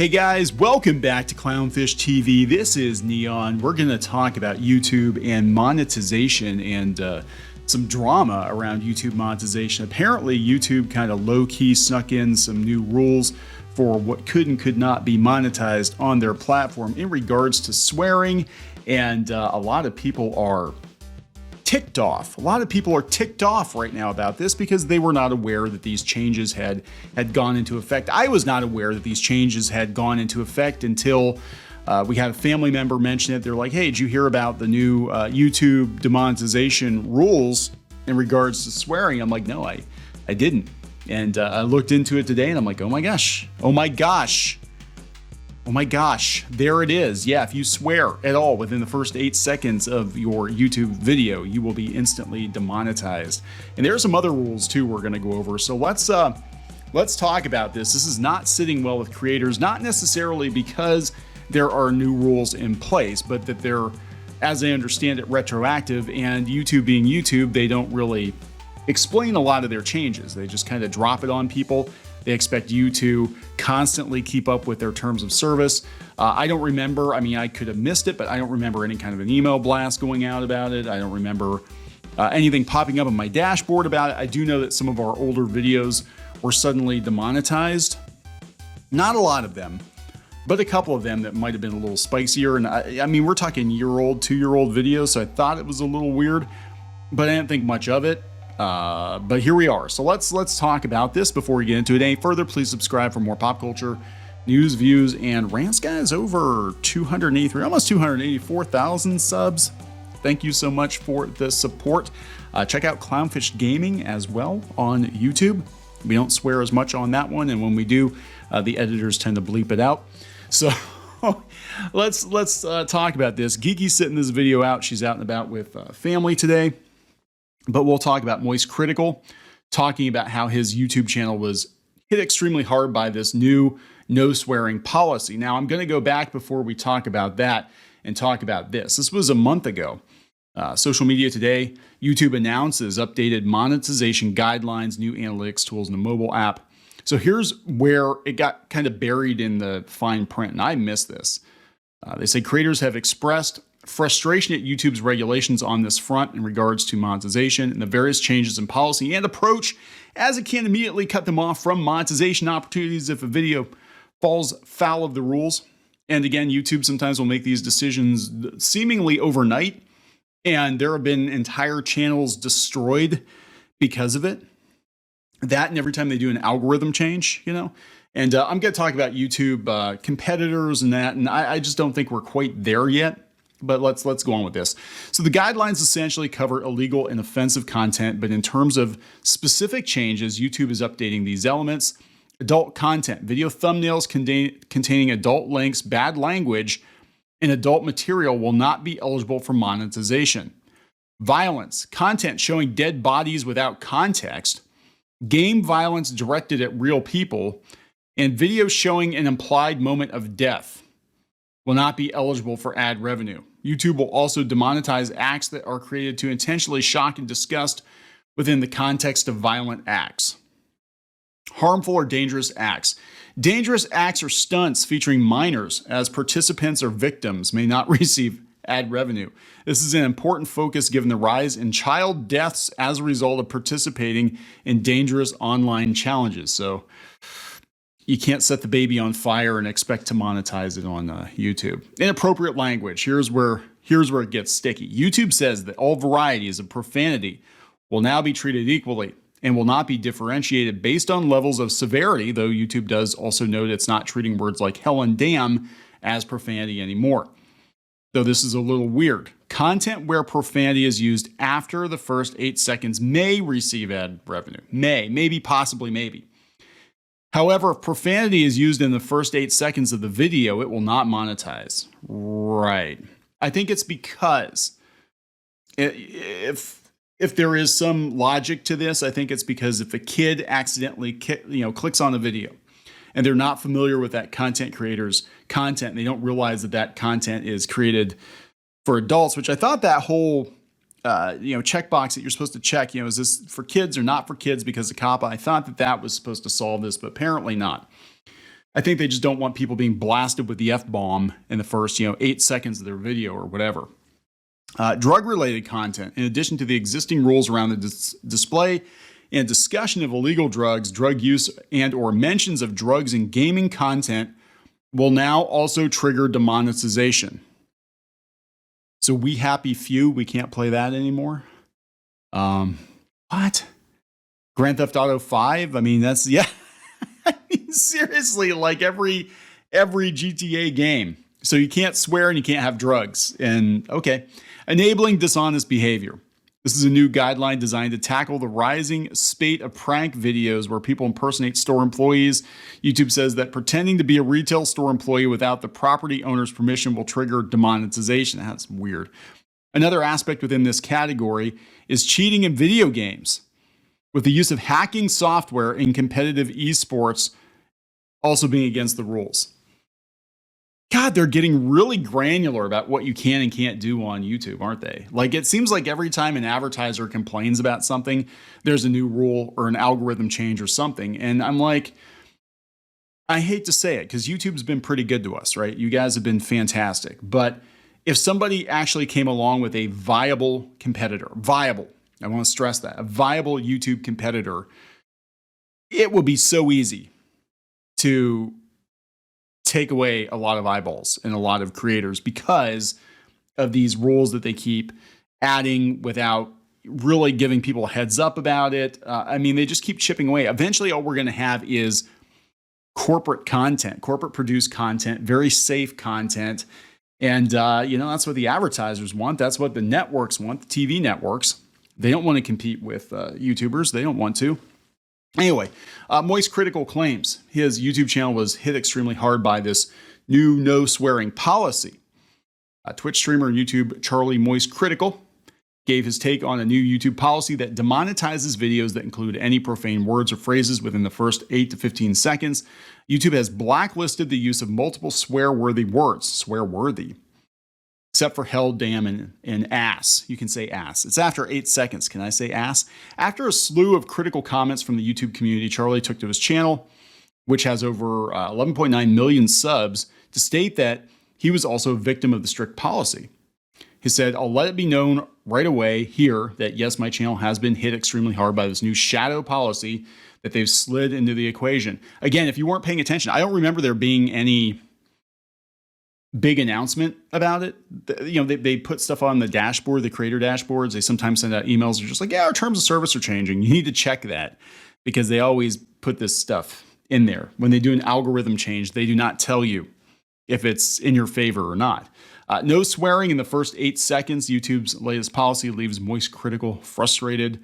Hey guys, welcome back to Clownfish TV. This is Neon. We're going to talk about YouTube and monetization and some drama around YouTube monetization. Apparently, YouTube kind of low-key snuck in some new rules for what could and could not be monetized on their platform in regards to swearing, and a lot of people are ticked off. A lot of people are ticked off right now about this because they were not aware that these changes had gone into effect. I was not aware that these changes had gone into effect until we had a family member mention it. They're like, hey, did you hear about the new YouTube demonetization rules in regards to swearing? I'm like, no, I didn't. And I looked into it today and I'm like, oh my gosh, there it is. Yeah, if you swear at all within the first 8 seconds of your YouTube video, you will be instantly demonetized. And there are some other rules too we're going to go over. So let's talk about this. This is not sitting well with creators, not necessarily because there are new rules in place, but that they're, as I understand it, retroactive. And YouTube being YouTube, they don't really explain a lot of their changes. They just kind of drop it on people. They expect you to constantly keep up with their terms of service. I don't remember, I mean, I could have missed it, but I don't remember any kind of an email blast going out about it. I don't remember anything popping up on my dashboard about it. I do know that some of our older videos were suddenly demonetized. Not a lot of them, but a couple of them that might have been a little spicier. And I mean, we're talking year-old, 2-year-old videos, so I thought it was a little weird, but I didn't think much of it. But here we are. So let's talk about this before we get into it any further. Please subscribe for more pop culture news, views, and rants, guys. Over 283, almost 284,000 subs. Thank you so much for the support. Check out Clownfish Gaming as well on YouTube. We don't swear as much on that one, and when we do, the editors tend to bleep it out. So let's talk about this. Geeky's sitting this video out. She's out and about with family today. But we'll talk about Moist Critical, talking about how his YouTube channel was hit extremely hard by this new no swearing policy. Now, I'm going to go back before we talk about that and talk about this. This was a month ago. Social Media Today, YouTube announces updated monetization guidelines, new analytics tools in the mobile app. So here's where it got kind of buried in the fine print, and I missed this. They say creators have expressed frustration at YouTube's regulations on this front in regards to monetization and the various changes in policy and approach, as it can immediately cut them off from monetization opportunities if a video falls foul of the rules. And again, YouTube sometimes will make these decisions seemingly overnight, and there have been entire channels destroyed because of it. That, and every time they do an algorithm change, you know. And I'm going to talk about YouTube competitors and that, and I just don't think we're quite there yet. But let's go on with this. So the guidelines essentially cover illegal and offensive content, but in terms of specific changes, YouTube is updating these elements. Adult content, video thumbnails containing adult links, bad language, and adult material will not be eligible for monetization. Violence, content showing dead bodies without context, game violence directed at real people, and videos showing an implied moment of death will not be eligible for ad revenue. YouTube will also demonetize acts that are created to intentionally shock and disgust within the context of violent acts. Harmful or dangerous acts. Dangerous acts or stunts featuring minors as participants or victims may not receive ad revenue. This is an important focus given the rise in child deaths as a result of participating in dangerous online challenges. So you can't set the baby on fire and expect to monetize it on YouTube. Inappropriate language. Here's where it gets sticky. YouTube says that all varieties of profanity will now be treated equally and will not be differentiated based on levels of severity, though YouTube does also note it's not treating words like hell and damn as profanity anymore. Though this is a little weird. Content where profanity is used after the first 8 seconds may receive ad revenue. Maybe, possibly, maybe. However, if profanity is used in the first 8 seconds of the video, it will not monetize. Right. I think it's because if there is some logic to this, I think it's because if a kid accidentally clicks on a video and they're not familiar with that content creator's content, and they don't realize that that content is created for adults, which I thought that whole checkbox that you're supposed to check, is this for kids or not for kids because of COPPA? I thought that was supposed to solve this, but apparently not. I think they just don't want people being blasted with the F-bomb in the first, 8 seconds of their video or whatever. Drug-related content, in addition to the existing rules around the display and discussion of illegal drugs, drug use, and or mentions of drugs in gaming content, will now also trigger demonetization. So we happy few, we can't play that anymore. What? Grand Theft Auto 5? I mean, that's, yeah. I mean, seriously, like every GTA game. So you can't swear and you can't have drugs. And okay. Enabling dishonest behavior. This is a new guideline designed to tackle the rising spate of prank videos where people impersonate store employees. YouTube says that pretending to be a retail store employee without the property owner's permission will trigger demonetization. That's weird. Another aspect within this category is cheating in video games, with the use of hacking software in competitive esports also being against the rules. God, they're getting really granular about what you can and can't do on YouTube, aren't they? Like, it seems like every time an advertiser complains about something, there's a new rule or an algorithm change or something. And I'm like, I hate to say it because YouTube's been pretty good to us, right? You guys have been fantastic. But if somebody actually came along with a viable competitor, I want to stress that, a viable YouTube competitor, it would be so easy to take away a lot of eyeballs and a lot of creators because of these rules that they keep adding without really giving people a heads up about it. I mean, they just keep chipping away. Eventually, all we're going to have is corporate content, corporate produced content, very safe content. And, that's what the advertisers want. That's what the networks want, the TV networks. They don't want to compete with YouTubers. They don't want to. Anyway, Moist Critical claims his YouTube channel was hit extremely hard by this new no swearing policy. Twitch streamer and YouTube Charlie Moist Critical gave his take on a new YouTube policy that demonetizes videos that include any profane words or phrases within the first 8 to 15 seconds. YouTube has blacklisted the use of multiple swear-worthy words. Swear-worthy. Except for hell, damn, and ass. You can say ass. It's after 8 seconds. Can I say ass? After a slew of critical comments from the YouTube community, Charlie took to his channel, which has over 11.9 million subs, to state that he was also a victim of the strict policy. He said, "I'll let it be known right away here that yes, my channel has been hit extremely hard by this new shadow policy that they've slid into the equation." Again, if you weren't paying attention, I don't remember there being any big announcement about it. They put stuff on the dashboard, the creator dashboards. They sometimes send out emails. They're just like, yeah, our terms of service are changing. You need to check that because they always put this stuff in there. When they do an algorithm change, they do not tell you if it's in your favor or not. No swearing in the first 8 seconds. YouTube's latest policy leaves Moist Critical frustrated.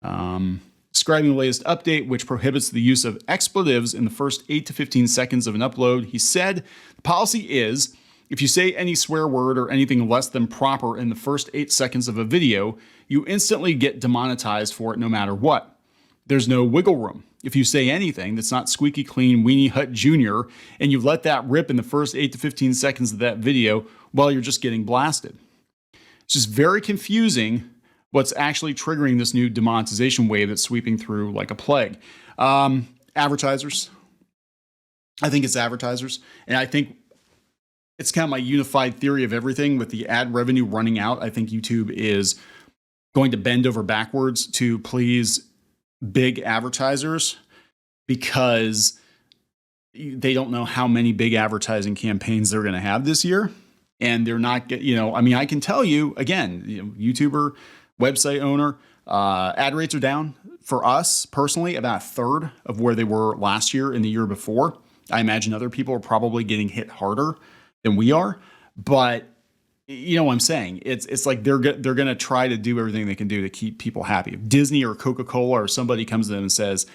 Describing the latest update, which prohibits the use of expletives in the first 8 to 15 seconds of an upload, he said, the policy is, if you say any swear word or anything less than proper in the first 8 seconds of a video, you instantly get demonetized for it no matter what. There's no wiggle room. If you say anything that's not squeaky clean Weenie Hut Jr. and you let that rip in the first 8 to 15 seconds of that video, well, you're just getting blasted. It's just very confusing what's actually triggering this new demonetization wave that's sweeping through like a plague. Advertisers. I think it's advertisers. And I think it's kind of my unified theory of everything with the ad revenue running out. I think YouTube is going to bend over backwards to please big advertisers because they don't know how many big advertising campaigns they're going to have this year. And they're not, I can tell you, again, YouTuber, website owner, ad rates are down for us personally about a third of where they were last year and the year before. I imagine other people are probably getting hit harder than we are, but you know what I'm saying? It's like they're going to try to do everything they can do to keep people happy. If Disney or Coca-Cola or somebody comes to them and says,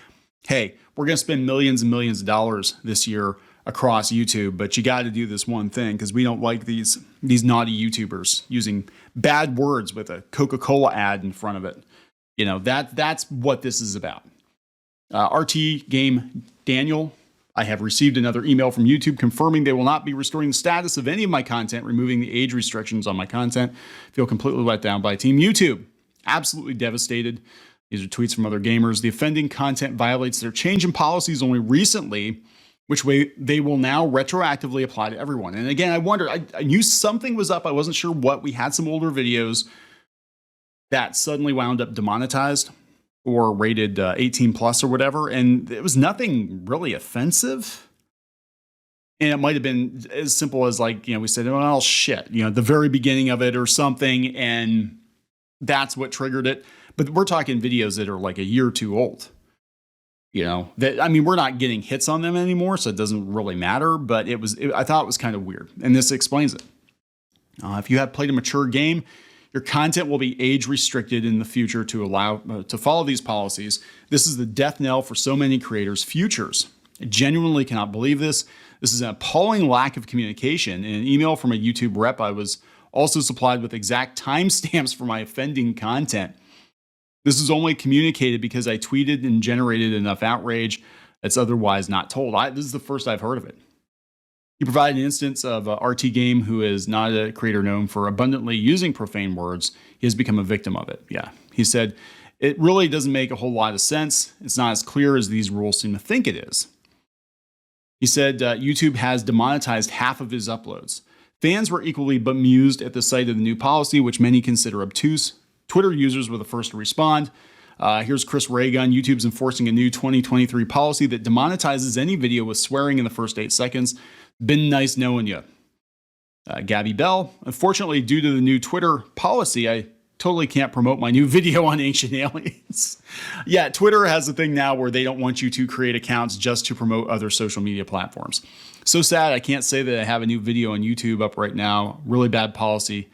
"Hey, we're going to spend millions and millions of dollars this year across YouTube, but you got to do this one thing because we don't like these naughty YouTubers using bad words with a Coca-Cola ad in front of it." That's what this is about. RT Game Daniel, I have received another email from YouTube confirming they will not be restoring the status of any of my content, removing the age restrictions on my content. Feel completely let down by Team YouTube. Absolutely devastated. These are tweets from other gamers. The offending content violates their change in policies only recently, which way they will now retroactively apply to everyone. And again, I wondered, I knew something was up. I wasn't sure what. We had some older videos that suddenly wound up demonetized or rated 18 plus or whatever. And it was nothing really offensive. And it might have been as simple as like, we said, well, shit, at the very beginning of it or something. And that's what triggered it. But we're talking videos that are like a year or two old. We're not getting hits on them anymore, so it doesn't really matter. But I thought it was kind of weird. And this explains it. If you have played a mature game, your content will be age restricted in the future to allow to follow these policies. This is the death knell for so many creators' futures. I genuinely cannot believe this. This is an appalling lack of communication. In an email from a YouTube rep, I was also supplied with exact timestamps for my offending content. This is only communicated because I tweeted and generated enough outrage that's otherwise not told. This is the first I've heard of it. He provided an instance of a RT Game, who is not a creator known for abundantly using profane words. He has become a victim of it. Yeah. He said, it really doesn't make a whole lot of sense. It's not as clear as these rules seem to think it is. He said YouTube has demonetized half of his uploads. Fans were equally bemused at the sight of the new policy, which many consider obtuse. Twitter users were the first to respond. Here's Chris Raygun. YouTube's enforcing a new 2023 policy that demonetizes any video with swearing in the first 8 seconds. Been nice knowing you. Gabby Bell. Unfortunately, due to the new Twitter policy, I totally can't promote my new video on ancient aliens. Yeah, Twitter has a thing now where they don't want you to create accounts just to promote other social media platforms. So sad, I can't say that I have a new video on YouTube up right now. Really bad policy.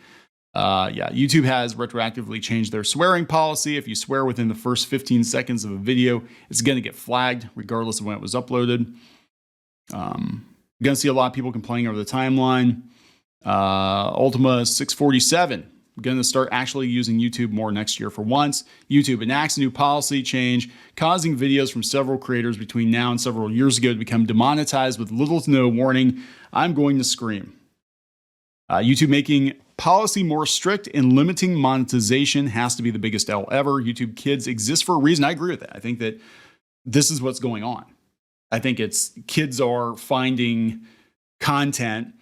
YouTube has retroactively changed their swearing policy. If you swear within the first 15 seconds of a video, it's going to get flagged regardless of when it was uploaded. You're going to see a lot of people complaining over the timeline. Ultima 647. Going to start actually using YouTube more next year for once. YouTube enacts a new policy change, causing videos from several creators between now and several years ago to become demonetized with little to no warning. I'm going to scream. YouTube making policy more strict and limiting monetization has to be the biggest L ever. YouTube Kids exists for a reason. I agree with that. I think that this is what's going on. I think it's kids are finding content.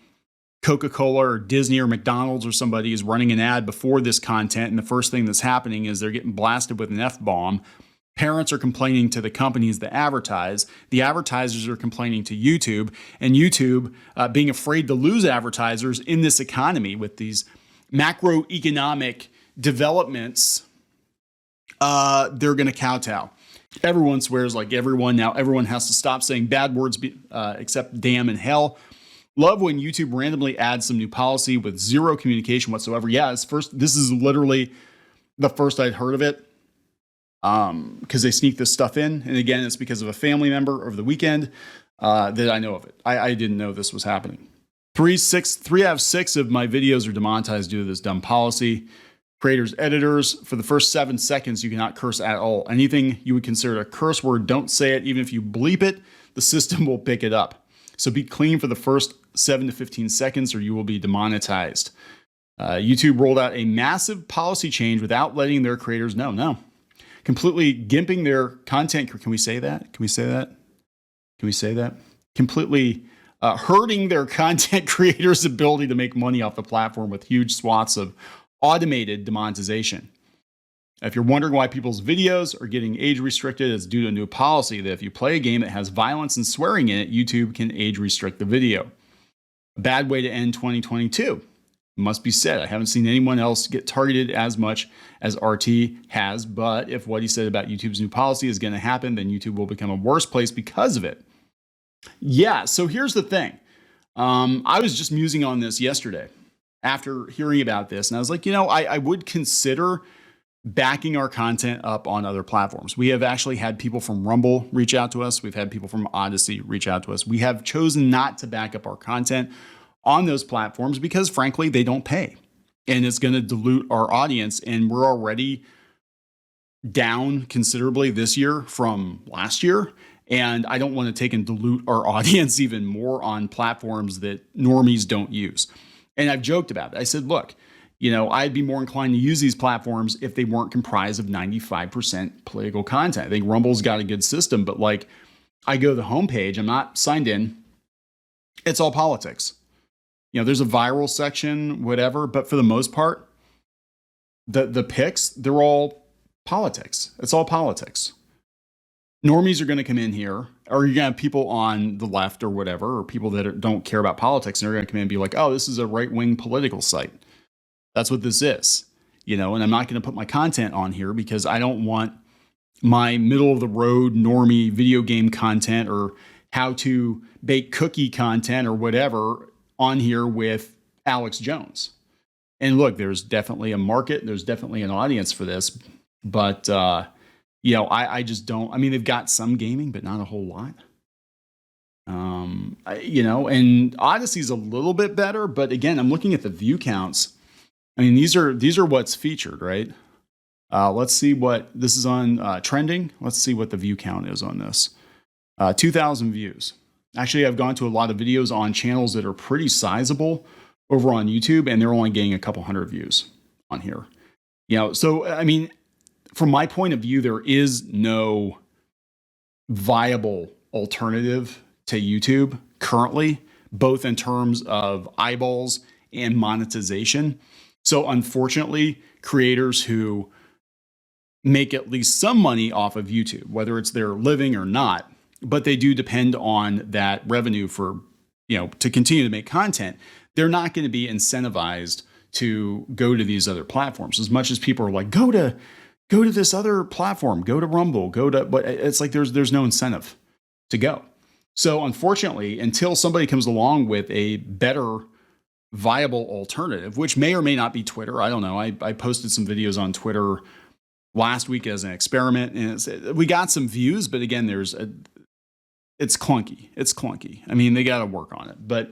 Coca-Cola or Disney or McDonald's or somebody is running an ad before this content, and the first thing that's happening is they're getting blasted with an F-bomb. Parents are complaining to the companies that advertise. The advertisers are complaining to YouTube, and YouTube, being afraid to lose advertisers in this economy with these macroeconomic developments, they're going to kowtow. Everyone swears like everyone. Now everyone has to stop saying bad words except damn and hell. Love when YouTube randomly adds some new policy with zero communication whatsoever. Yeah, this is literally the first I'd heard of it, because they sneak this stuff in. And again, it's because of a family member over the weekend that I know of it. I didn't know this was happening. 3 out of 6 of my videos are demonetized due to this dumb policy. Creators, editors, for the first 7 seconds, you cannot curse at all. Anything you would consider a curse word, don't say it. Even if you bleep it, the system will pick it up. So be clean for the first 7 to 15 seconds or you will be demonetized. YouTube rolled out a massive policy change without letting their creators know. No. Completely gimping their content. Can we say that? Can we say that? Can we say that? Completely hurting their content creators' ability to make money off the platform with huge swaths of automated demonetization. If you're wondering why people's videos are getting age restricted, it's due to a new policy that if you play a game that has violence and swearing in it, YouTube can age restrict the video. A bad way to end 2022. Must be said, I haven't seen anyone else get targeted as much as RT has, but if what he said about YouTube's new policy is going to happen, then YouTube will become a worse place because of it. Yeah, so here's the thing. I was just musing on this yesterday after hearing about this, and I was like, I would consider backing our content up on other platforms. We have actually had people from Rumble reach out to us. We've had people from Odyssey reach out to us. We have chosen not to back up our content on those platforms because, frankly, they don't pay. And it's going to dilute our audience. And we're already down considerably this year from last year. And I don't want to take and dilute our audience even more on platforms that normies don't use. And I've joked about it. I said, look, I'd be more inclined to use these platforms if they weren't comprised of 95% political content. I think Rumble's got a good system, but I go to the homepage, I'm not signed in. It's all politics. You know, there's a viral section, whatever, but for the most part, the picks, they're all politics. It's all politics. Normies are going to come in here, or you're going to have people on the left or whatever, or people that don't care about politics, and they're going to come in and be like, oh, this is a right-wing political site. That's what this is, you know, and I'm not going to put my content on here because I don't want my middle-of-the-road normie video game content or how to bake cookie content or whatever on here with Alex Jones. And look, there's definitely a market. There's definitely an audience for this. But, you know, I just don't. I mean, they've got some gaming, but not a whole lot. You know, and Odyssey's a little bit better. But again, I'm looking at the view counts. I mean, these are what's featured, right? Let's see what this is on trending. Let's see what the view count is on this. 2,000 views. Actually, I've gone to a lot of videos on channels that are pretty sizable over on YouTube, and they're only getting a couple hundred views on here. You know, so I mean, from my point of view, there is no viable alternative to YouTube currently, both in terms of eyeballs and monetization. So unfortunately, creators who make at least some money off of YouTube, whether it's their living or not, but they do depend on that revenue for, you know, to continue to make content, they're not going to be incentivized to go to these other platforms. As much as people are like, go to this other platform, go to Rumble, but it's like there's no incentive to go. So unfortunately, until somebody comes along with a better viable alternative, which may or may not be Twitter, I don't know. I posted some videos on Twitter last week as an experiment, and we got some views, but again, it's clunky. It's clunky. I mean, they got to work on it. But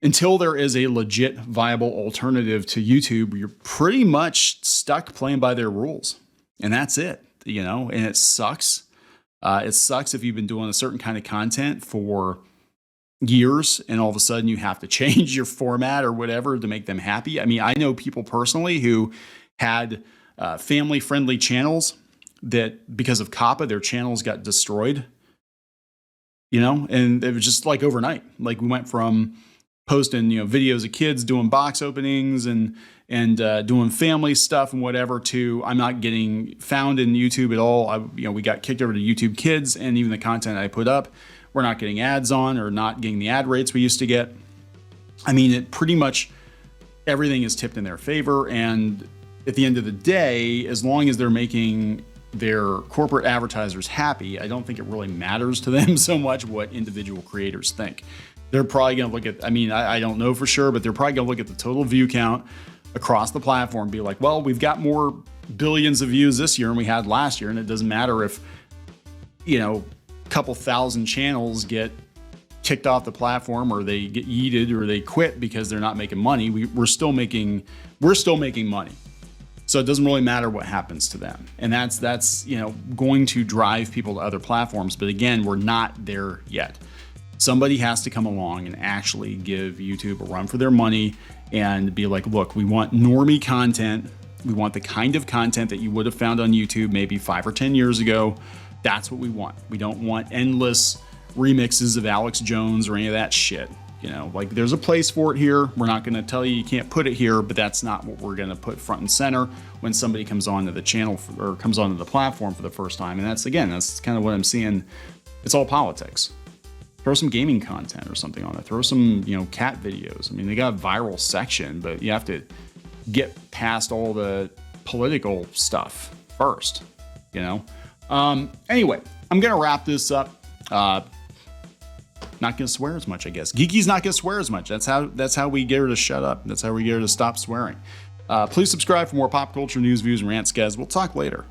until there is a legit viable alternative to YouTube, you're pretty much stuck playing by their rules. And that's it, you know, and it sucks. It sucks if you've been doing a certain kind of content for years and all of a sudden you have to change your format or whatever to make them happy. I mean, I know people personally who had family-friendly channels that because of COPPA, their channels got destroyed. You know, and it was just like overnight. Like we went from posting, you know, videos of kids doing box openings and doing family stuff and whatever to I'm not getting found in YouTube at all. We got kicked over to YouTube Kids, and even the content I put up, we're not getting ads on or not getting the ad rates we used to get. I mean, it pretty much everything is tipped in their favor. And at the end of the day, as long as they're making their corporate advertisers happy, I don't think it really matters to them so much what individual creators think. They're probably going to look at, I mean, I don't know for sure, but they're probably going to look at the total view count across the platform and be like, well, we've got more billions of views this year than we had last year. And it doesn't matter if, you know, a couple thousand channels get kicked off the platform or they get yeeted or they quit because they're not making money. We're still making money. So it doesn't really matter what happens to them. And that's, you know, going to drive people to other platforms. But again, we're not there yet. Somebody has to come along and actually give YouTube a run for their money and be like, look, we want normie content. We want the kind of content that you would have found on YouTube maybe 5 or 10 years ago. That's what we want. We don't want endless remixes of Alex Jones or any of that shit. You know, like there's a place for it here. We're not going to tell you can't put it here, but that's not what we're going to put front and center when somebody comes onto the channel or comes onto the platform for the first time. And that's kind of what I'm seeing. It's all politics. Throw some gaming content or something on it. Throw some, you know, cat videos. I mean, they got a viral section, but you have to get past all the political stuff first, you know? Anyway, I'm going to wrap this up. Not going to swear as much, I guess. Geeky's not going to swear as much. That's how we get her to shut up. That's how we get her to stop swearing. Please subscribe for more pop culture news, views, and rants, guys. We'll talk later.